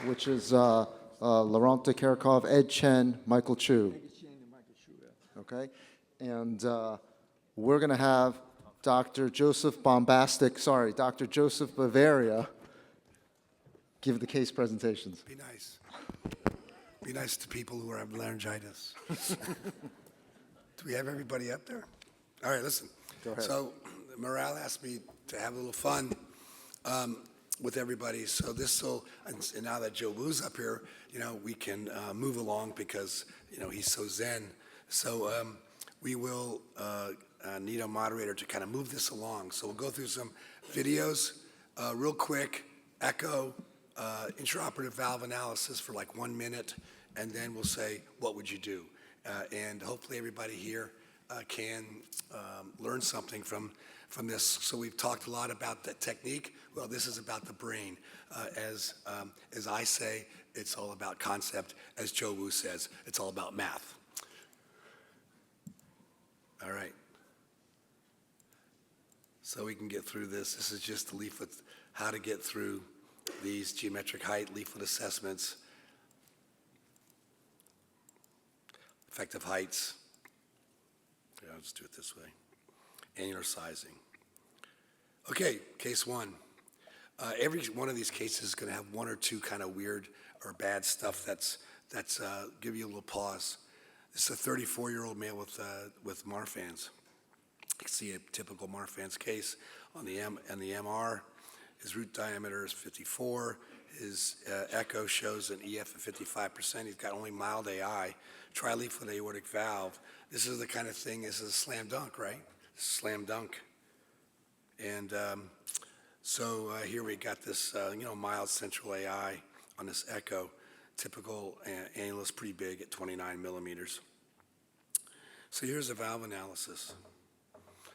which is Laurent de Kerchove, Ed Chen, Michael Chu. Okay, and we're going to have Dr. Joseph Bavaria give the case presentations. Be nice. Be nice to people who have laryngitis. Do we have everybody up there? All right, listen. Go ahead. So Morale asked me to have a little fun with everybody. So and now that Joe Wu's up here, we can move along because, he's so zen. So we will need a moderator to kind of move this along. So we'll go through some videos real quick, echo, intraoperative valve analysis for like 1 minute, and then we'll say, what would you do? And hopefully everybody here can learn something from this. So we've talked a lot about the technique. Well, this is about the brain. As I say, it's all about concept. As Joe Wu says, it's all about math. All right. So we can get through this. This is just the leaflet, how to get through these geometric height leaflet assessments, effective heights. Yeah, I'll just do it this way. Annular sizing. Okay, case one. Every one of these cases is going to have one or two kind of weird or bad stuff that's give you a little pause. This is a 34-year-old male with Marfan's. You can see a typical Marfan's case on the MR. His root diameter is 54. His echo shows an EF of 55%. He's got only mild AI, trileaflet aortic valve. This is the kind of thing, this is a slam dunk, right? Slam dunk. And so here we got this, mild central AI on this echo. Typical annulus pretty big at 29 millimeters. So here's a valve analysis.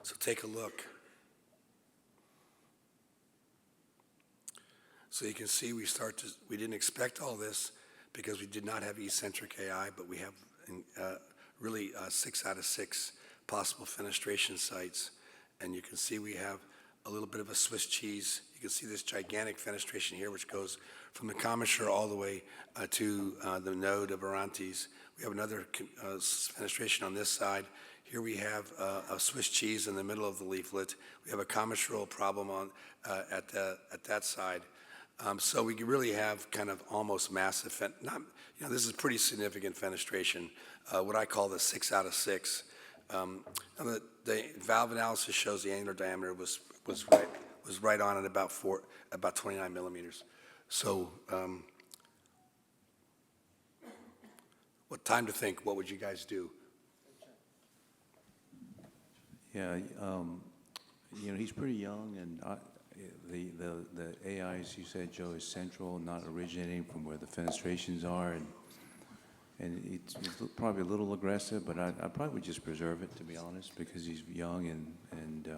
So take a look. So you can see we didn't expect all this because we did not have eccentric AI, but we have really 6 out of 6 possible fenestration sites. And you can see we have a little bit of a Swiss cheese. You can see this gigantic fenestration here, which goes from the commissure all the way to the node of Orontes. We have another fenestration on this side. Here we have a Swiss cheese in the middle of the leaflet. We have a commissural problem at that side. So we really have kind of almost massive, this is pretty significant fenestration, what I call the 6 out of 6. The valve analysis shows the annular diameter was right on at about 29 millimeters. So, what time to think? What would you guys do? Yeah, he's pretty young, and the AI, as you said, Joe, is central, not originating from where the fenestrations are, and it's probably a little aggressive, but I probably would just preserve it, to be honest, because he's young, and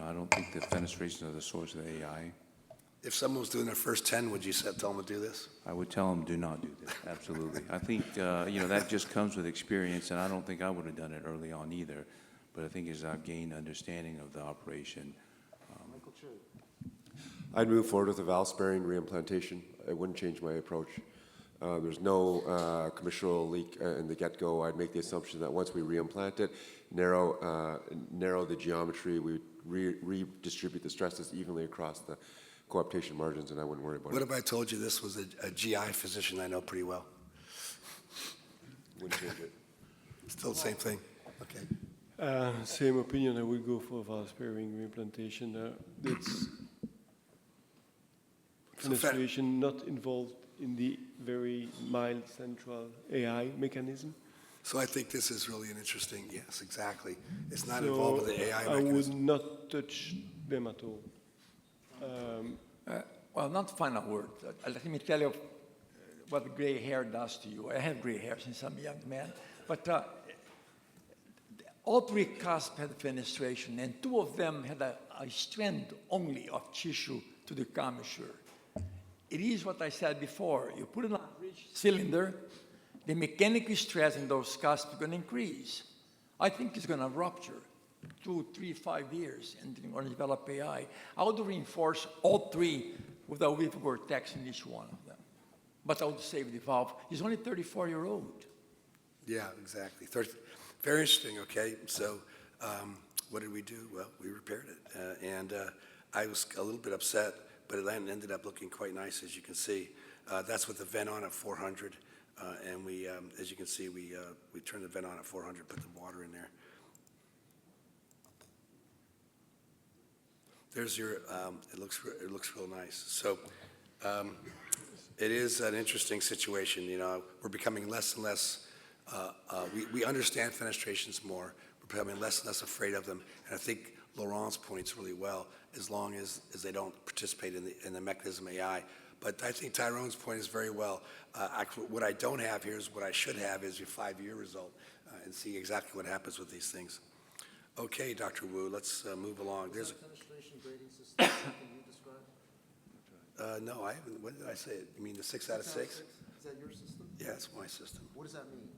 I don't think the fenestrations are the source of the AI. If someone was doing their first 10, would you tell them to do this? I would tell them, do not do this, absolutely. I think, that just comes with experience, and I don't think I would have done it early on either, but I think as I've gained understanding of the operation. I'd move forward with a valve-sparing reimplantation. It wouldn't change my approach. There's no commissural leak in the get-go. I'd make the assumption that once we reimplant it, narrow the geometry, we redistribute the stresses evenly across the coaptation margins, and I wouldn't worry about it. What if I told you this was a GI physician I know pretty well? Wouldn't change it. Still the same thing? Okay. Same opinion. I would go for valve-sparing reimplantation. It's fenestration not involved in the very mild central AI mechanism. So I think this is really an interesting, yes, exactly. It's not involved with the AI mechanism. I would not touch them at all. Well, not final word. Let me tell you what gray hair does to you. I have gray hair since I'm a young man. But all 3 cusps had fenestration, and 2 of them had a strand only of tissue to the commissure. It is what I said before. You put it on a bridge cylinder, the mechanical stress in those cusps is going to increase. I think it's going to rupture 2, 3, 5 years, and you're going to develop AI. I would reinforce all 3 with a weave vortex in each one of them. but I would save the valve. He's only 34-year-old. Yeah, exactly. Very interesting, okay? So what did we do? Well, we repaired it. And I was a little bit upset, but it ended up looking quite nice, as you can see. That's with the vent on at 400. And we, as you can see, we turned the vent on at 400, put the water in there. There's your, it looks real nice. So it is an interesting situation. You know, we're becoming less and less, we understand fenestrations more. We're becoming less and less afraid of them. And I think Laurent's points really well, as long as they don't participate in the mechanism AI. But I think Tyrone's point is very well. What I don't have here is what I should have is your 5-year result and see exactly what happens with these things. Okay, Dr. Wu, let's move along. There's Fenestration grading system, can you describe? no, I haven't. What did I say? You mean the 6 out of 6? Is that your system? Yeah, it's my system. What does that mean?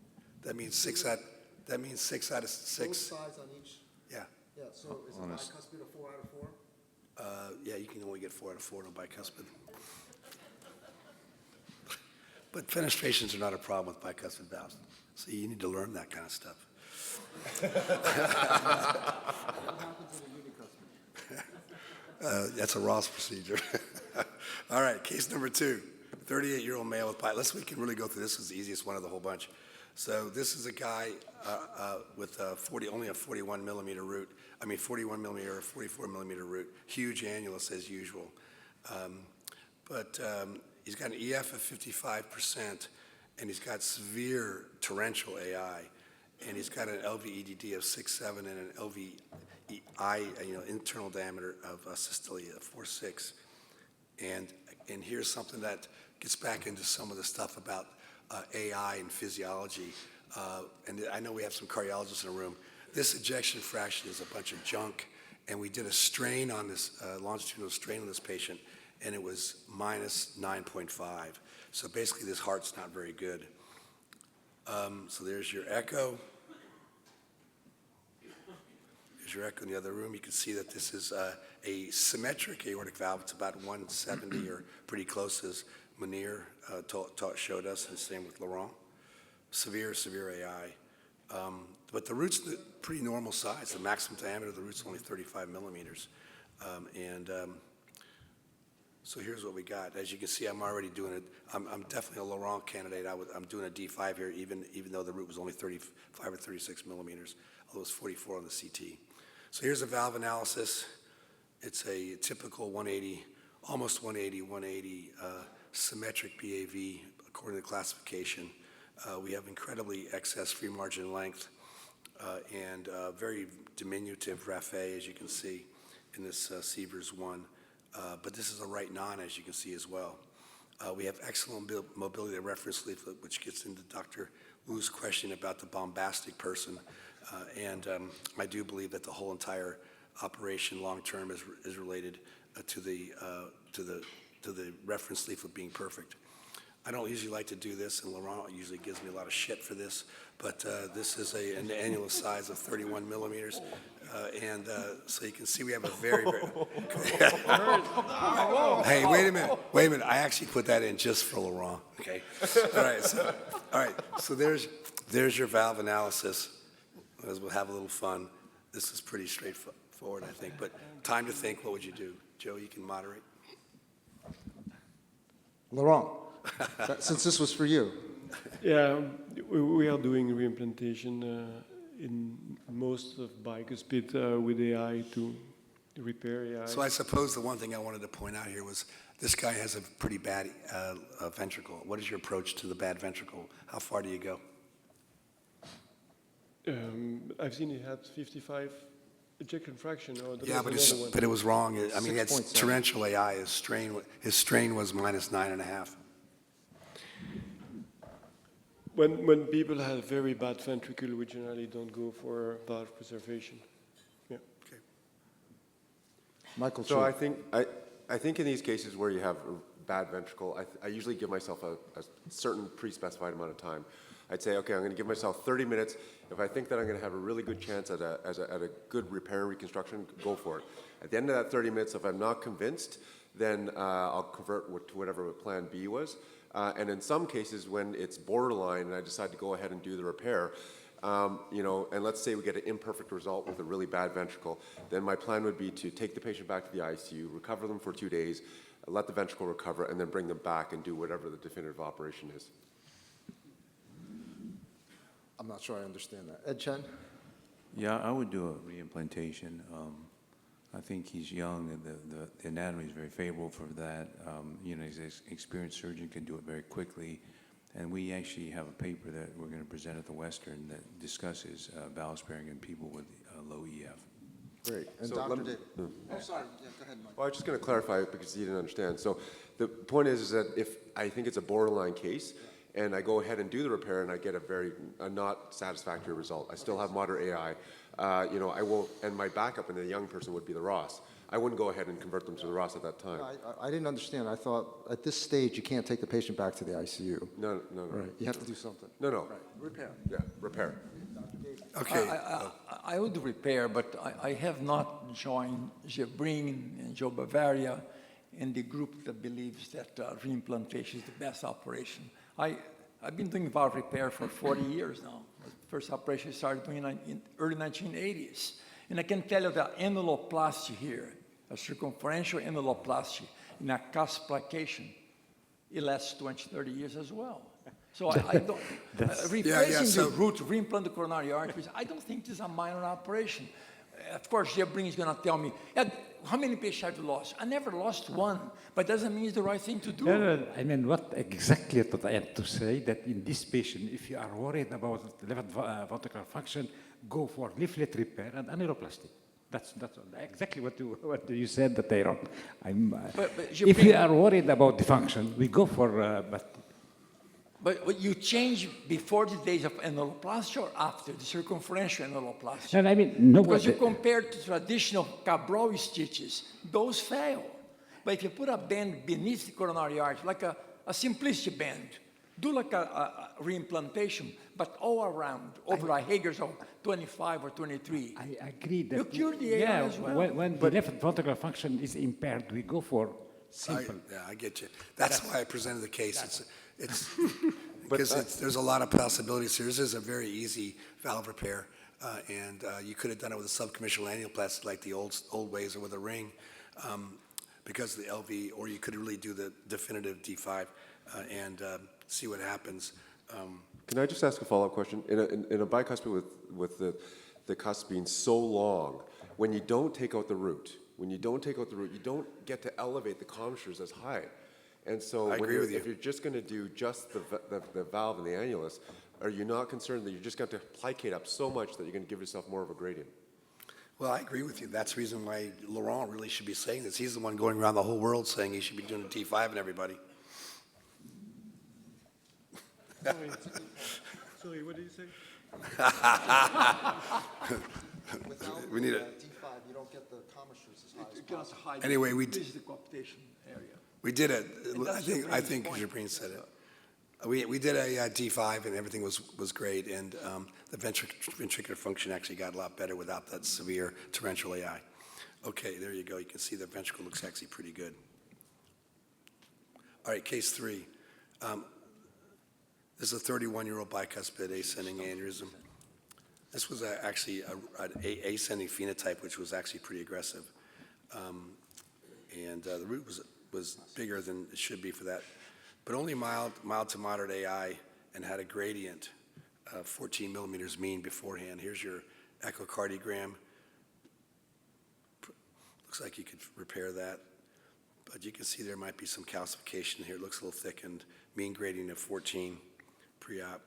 That means 6 out. That means 6 out of 6. Both sides on each? Yeah, Yeah, so is it bicuspid a 4 out of 4? yeah. You can only get 4 out of 4 on bicuspid. But fenestrations are not a problem with bicuspid valves. So you need to learn that kind of stuff. What happens in a unicuspid? That's a Ross procedure. All right, case number 2, 38-year-old male with bicuspid. We can really go through this. This is the easiest one of the whole bunch. So this is a guy with only a 41 millimeter root. I mean 41 millimeter or 44 millimeter root. Huge annulus as usual. But he's got an EF of 55%, and he's got severe torrential AI, and he's got an LVEDD of 6.7 and an LVI, internal diameter of systolia of 4.6. And here's something that gets back into some of the stuff about AI and physiology. And I know we have some cardiologists in the room. This ejection fraction is a bunch of junk, and we did a strain on this, longitudinal strain on this patient, and it was minus 9.5. So basically this heart's not very good. So there's your echo. There's your echo in the other room. You can see that this is a symmetric aortic valve. It's about 170 or pretty close, as Munir showed us, and same with Laurent. Severe AI. But the root's pretty normal size. The maximum diameter of the root's only 35 millimeters. So here's what we got. As you can see, I'm already doing it. I'm definitely a Laurent candidate. I'm doing a D5 here, even though the root was only 35 or 36 millimeters, although it was 44 on the CT. So here's a valve analysis. It's a typical 180, almost 180 symmetric BAV according to the classification. We have incredibly excess free margin length and very diminutive raphe, as you can see in this Sievers 1. But this is a right non, as you can see as well. We have excellent mobility of the reference leaflet, which gets into Dr. Wu's question about the bombastic person. And I do believe that the whole entire operation long-term is related to the reference leaflet being perfect. I don't usually like to do this, and Laurent usually gives me a lot of shit for this, but this is an annulus size of 31 millimeters. And so you can see we have a very, very... Hey, wait a minute. I actually put that in just for Laurent, okay? All right, so there's your valve analysis. As we'll have a little fun. This is pretty straightforward, I think, but time to think, what would you do? Joe, you can moderate. Laurent, since this was for you. Yeah, we are doing reimplantation in most of bicuspid with AI to repair AI. So I suppose the one thing I wanted to point out here was this guy has a pretty bad ventricle. What is your approach to the bad ventricle? How far do you go? I've seen he had 55 ejection fraction. Or Yeah, but it was wrong. I mean, it's torrential AI. His strain was minus 9.5. When people have very bad ventricle, we generally don't go for valve preservation. Yeah. Okay. Michael So Chu. I think in these cases where you have a bad ventricle, I usually give myself a certain pre-specified amount of time. I'd say, okay, I'm going to give myself 30 minutes. If I think that I'm going to have a really good chance at a good repair and reconstruction, go for it. At the end of that 30 minutes, if I'm not convinced, then I'll convert to whatever plan B was. And in some cases, when it's borderline and I decide to go ahead and do the repair, and let's say we get an imperfect result with a really bad ventricle, then my plan would be to take the patient back to the ICU, recover them for 2 days, let the ventricle recover, and then bring them back and do whatever the definitive operation is. I'm not sure I understand that. Ed Chen? Yeah, I would do a reimplantation. I think he's young, and the anatomy is very favorable for that. He's an experienced surgeon, can do it very quickly. And we actually have a paper that we're going to present at the Western that discusses valve sparing in people with low EF. Great. And So Dr. let me- David? Oh, sorry. Yeah, go ahead, Mike. Well, I was just going to clarify it because you didn't understand. So the point is that if I think it's a borderline case and I go ahead and do the repair and I get a not satisfactory result, I still have moderate AI, I won't, and my backup in the young person would be the Ross. I wouldn't go ahead and convert them to the Ross at that time. I didn't understand. I thought at this stage you can't take the patient back to the ICU. No. Right. You have to do something. No. Right. Repair. Yeah, repair. Okay. I would repair, but I have not joined Gebrin and Joe Bavaria in the group that believes that reimplantation is the best operation. I've been doing valve repair for 40 years now. The first operation I started doing in early 1980s. And I can tell you that annuloplasty here, a circumferential annuloplasty in a cast placation, it lasts 20, 30 years as well. So I don't, replacing the root, reimplant the coronary arteries, I don't think this is a minor operation. Of course, Gebrin is going to tell me, Ed, how many patients have you lost? I never lost one, but doesn't mean it's the right thing to do. No, I mean, what exactly what I have to say, that in this patient, if you are worried about left ventricular function, go for leaflet repair and annuloplasty. That's exactly what you said, that they wrong. If you are worried about the function, we go for, But you change before the days of annuloplasty or after the circumferential annuloplasty? and I mean, no, Because you compare to traditional Cabral stitches, those fail. But if you put a band beneath the coronary artery, like a simplicity band, do like a reimplantation, but all around, over a Hager's of 25 or 23. I agree that You cure the AI as well. when the left ventricular function is impaired, we go for simple. I get you. That's why I presented the case. It's because there's a lot of possibilities here. This is a very easy valve repair, and you could have done it with a subcommissional annuloplasty like the old ways or with a ring, because of the LV, or you could really do the definitive D5 and see what happens. Can I just ask a follow-up question? In a bicuspid with the cusp being so long, when you don't take out the root, you don't get to elevate the commissures as high. And so I agree with you. if you're just going to do just the valve and the annulus, are you not concerned that you're just going to plicate up so much that you're going to give yourself more of a gradient? Well, I agree with you. That's the reason why Laurent really should be saying this. He's the one going around the whole world saying he should be doing a D5 and everybody. Sorry, what did you say? We need it. D5, you don't get the commissures as high as possible. Anyway, we This is the coaptation area. We did it. And that's I think Jabreen's point. Jabreen said it. We did a D5 and everything was great, and the ventricular function actually got a lot better without that severe torrential AI. Okay, there you go. You can see the ventricle looks actually pretty good. All right, case 3. This is a 31-year-old bicuspid ascending aneurysm. This was actually an ascending phenotype, which was actually pretty aggressive, and the root was bigger than it should be for that, but only mild to moderate AI, and had a gradient of 14 millimeters mean beforehand. Here's your echocardiogram. Looks like you could repair that, but you can see there might be some calcification here. It looks a little thickened. Mean gradient of 14 pre-op.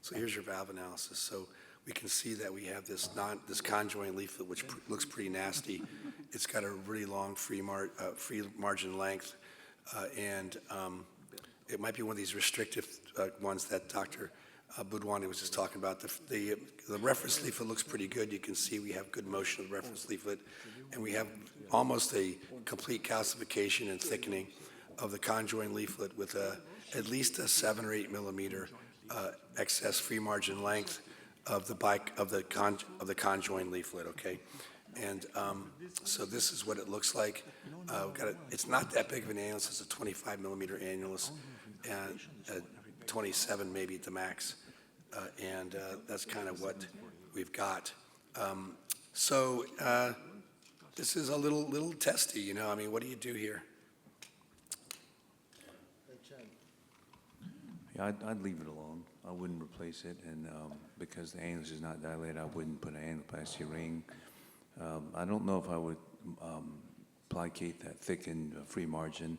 So here's your valve analysis. So we can see that we have this conjoint leaflet, which looks pretty nasty. It's got a really long free margin length, and it might be one of these restrictive ones that Dr. Budwani was just talking about. The reference leaflet looks pretty good. You can see we have good motion of the reference leaflet, and we have almost a complete calcification and thickening of the conjoint leaflet with at least a 7 or 8 millimeter excess free margin length of the conjoint leaflet. Okay, And so this is what it looks like. It's not that big of an annulus. It's a 25 millimeter annulus, and 27 maybe at the max. And that's kind of what we've got. So this is a little testy, you know. I mean, what do you do here? Yeah, I'd leave it alone. I wouldn't replace it, and because the annulus is not dilated, I wouldn't put an annuloplasty ring. I don't know if I would plicate that thickened free margin.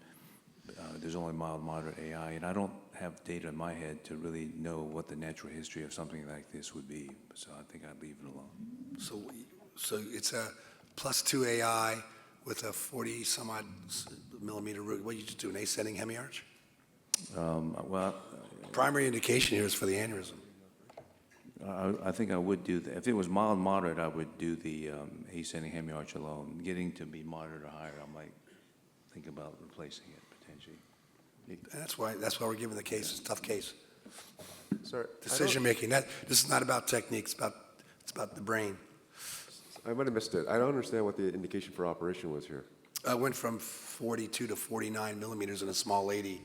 There's only mild, moderate AI, and I don't have data in my head to really know what the natural history of something like this would be. So I think I'd leave it alone. So it's a +2 AI with a 40 some odd millimeter root. What did you just do, an ascending hemiarch? Well, Primary indication here is for the aneurysm. I think I would do that. If it was mild, moderate, I would do the ascending hemiarch alone. Getting to be moderate or higher, I might think about replacing it potentially. And that's why we're giving the case. It's a tough case. Sorry, Decision making. This is not about techniques. It's about the brain. I might have missed it. I don't understand what the indication for operation was here. I went from 42 to 49 millimeters in a small lady.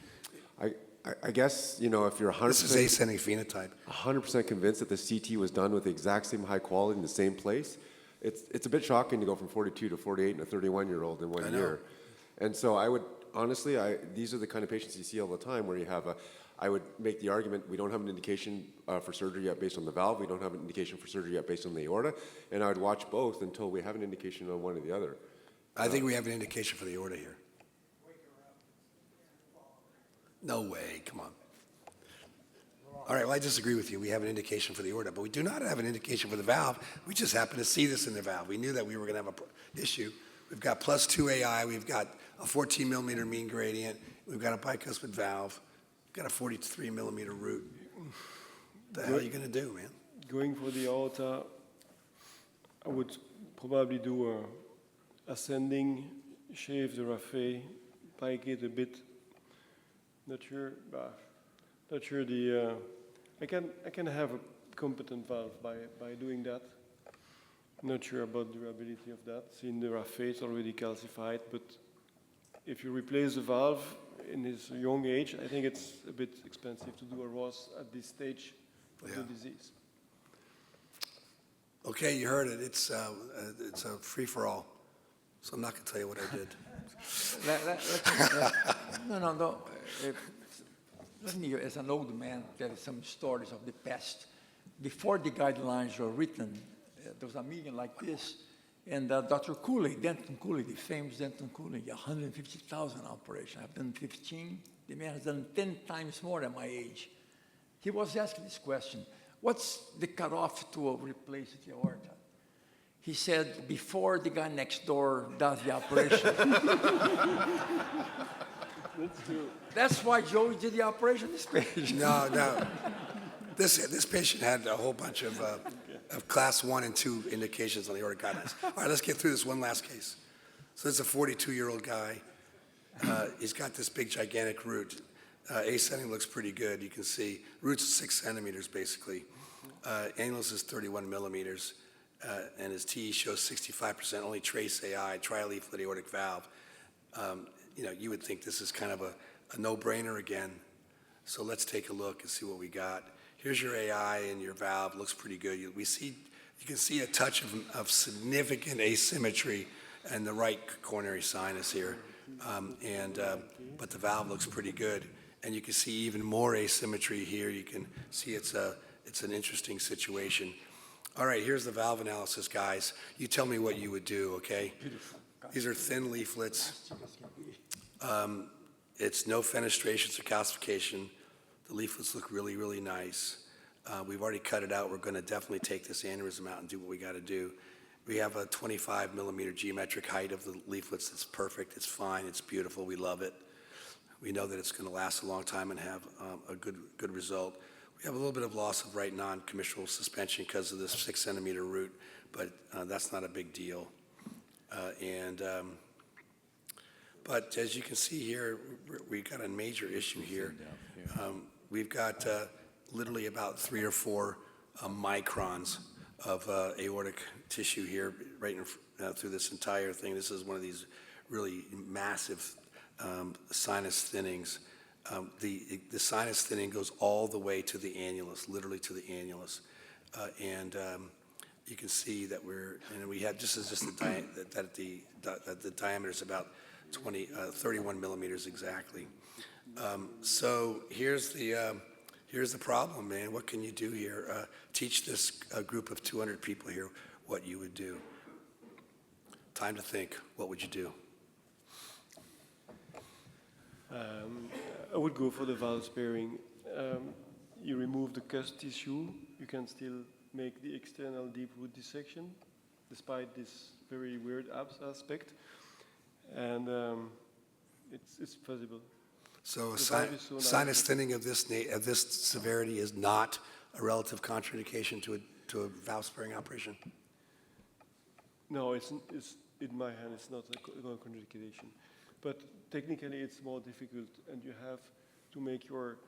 I guess, you know, if you're 100%, This is ascending phenotype. 100% convinced that the CT was done with the exact same high quality in the same place, it's a bit shocking to go from 42 to 48 and a 31-year-old in one I know. year. And so I would, honestly, these are the kind of patients you see all the time where you have I would make the argument, we don't have an indication for surgery yet based on the valve, we don't have an indication for surgery yet based on the aorta, and I would watch both until we have an indication on one or the other. I think we have an indication for the aorta here. No way, come on. All right, well, I disagree with you. We have an indication for the aorta, but we do not have an indication for the valve. We just happen to see this in the valve. We knew that we were going to have an issue. We've got +2 AI. We've got a 14 millimeter mean gradient. We've got a bicuspid valve. We've got a 43 millimeter root. What the hell are you going to do, man? Going for the aorta, I would probably do a ascending, shave the raphe, plicate a bit. Not sure I can have a competent valve by doing that. Not sure about the durability of that. Seeing the raphe is already calcified, but if you replace the valve in his young age, I think it's a bit expensive to do a ROS at this stage of the disease. Okay, you heard it. It's a free-for-all. So I'm not going to tell you what I did. No. Let me, as an old man, tell you some stories of the past. Before the guidelines were written, there was a meeting like this, and Dr. Cooley, Denton Cooley, the famous Denton Cooley, 150,000 operation. I've done 15. The man has done 10 times more than my age. He was asking this question: what's the cutoff to replace the aorta? He said, before the guy next door does the operation. That's why Joey did the operation this patient. No. This patient had a whole bunch of class 1 and 2 indications on the aortic guidelines. All right, let's get through this one last case. So this is a 42-year-old guy. He's got this big, gigantic root. Ascending looks pretty good. You can see root's 6 centimeters, basically. Annulus is 31 millimeters. And his TE shows 65%, only trace AI, trileaflet aortic valve. You know, you would think this is kind of a no-brainer again. So let's take a look and see what we got. Here's your AI and your valve. Looks pretty good. You can see a touch of significant asymmetry in the right coronary sinus here. But the valve looks pretty good. And you can see even more asymmetry here. You can see it's an interesting situation. All right, here's the valve analysis, guys. You tell me what you would do, okay? These are thin leaflets. It's no fenestrations or calcification. The leaflets look really, really nice. We've already cut it out. We're going to definitely take this aneurysm out and do what we got to do. We have a 25 millimeter geometric height of the leaflets. It's perfect. It's fine. It's beautiful. We love it. We know that it's going to last a long time and have a good result. We have a little bit of loss of right non-commissural suspension because of this 6 centimeter root, but that's not a big deal. But as you can see here, we've got a major issue here. We've got literally about 3 or 4 microns of aortic tissue here, right through this entire thing. This is one of these really massive sinus thinnings. The sinus thinning goes all the way to the annulus, literally to the annulus. You can see that we had, this is just the diameter is about 31 millimeters exactly. So here's the problem, man. What can you do here? Teach this group of 200 people here what you would do. Time to think. What would you do? I would go for the valve sparing. You remove the cusp tissue, you can still make the external deep root dissection, despite this very weird aspect, and it's possible. So The valve is so sinus nice. thinning of this severity is not a relative contraindication to a valve sparing operation? No, it's in my hand. It's not a contraindication, but technically it's more difficult, and you have to make your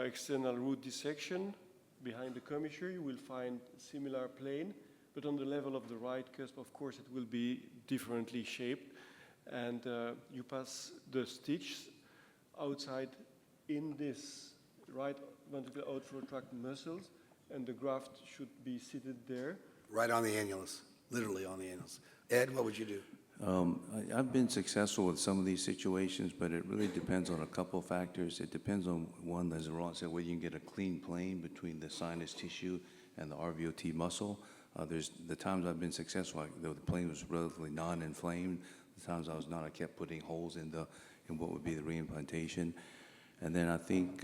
external root dissection. Behind the commissure, you will find similar plane, but on the level of the right cusp, of course, it will be differently shaped, and you pass the stitch outside in this right ventricular outflow tract muscles, and the graft should be seated there. Right on the annulus, literally on the annulus. Ed, what would you do? I've been successful with some of these situations, but it really depends on a couple factors. It depends on one, as Laurent said, whether you can get a clean plane between the sinus tissue and the RVOT muscle. There's the times I've been successful, the plane was relatively non-inflamed. The times I was not, I kept putting holes in what would be the reimplantation. And then I think,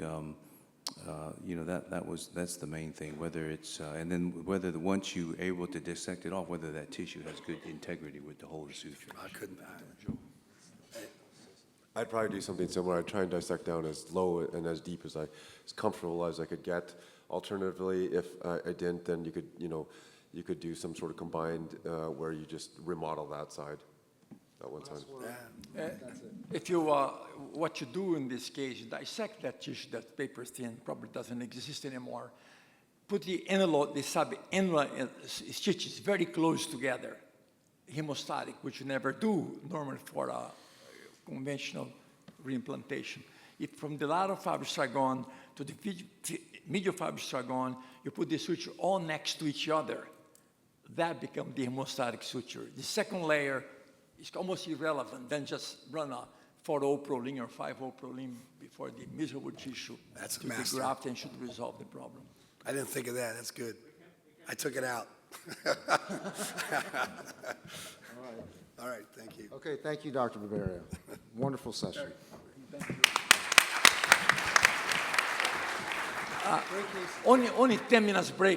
that's the main thing, whether it's, and then whether once you're able to dissect it off, whether that tissue has good integrity with the whole suture. I couldn't. I'd probably do something similar. I'd try and dissect down as low and as deep as comfortable as I could get. Alternatively, if I didn't, then you could do some sort of combined where you just remodel that side, that one side. If you, what you do in this case, you dissect that tissue that's paper thin, probably doesn't exist anymore. Put the annulus, the sub-annular stitches very close together, hemostatic, which you never do normally for a conventional reimplantation. If from the lateral fibrous trigon to the medial fibrous trigon, you put the suture all next to each other, that becomes the hemostatic suture. The second layer is almost irrelevant, then just run a 4-0 Prolin or 5-0 Prolin before the miserable tissue That's a to the master. graft and should resolve the problem. I didn't think of that. That's good. I took it out. All right, thank you. Okay, thank you, Dr. Bavaria. Wonderful session. Only 10 minutes break.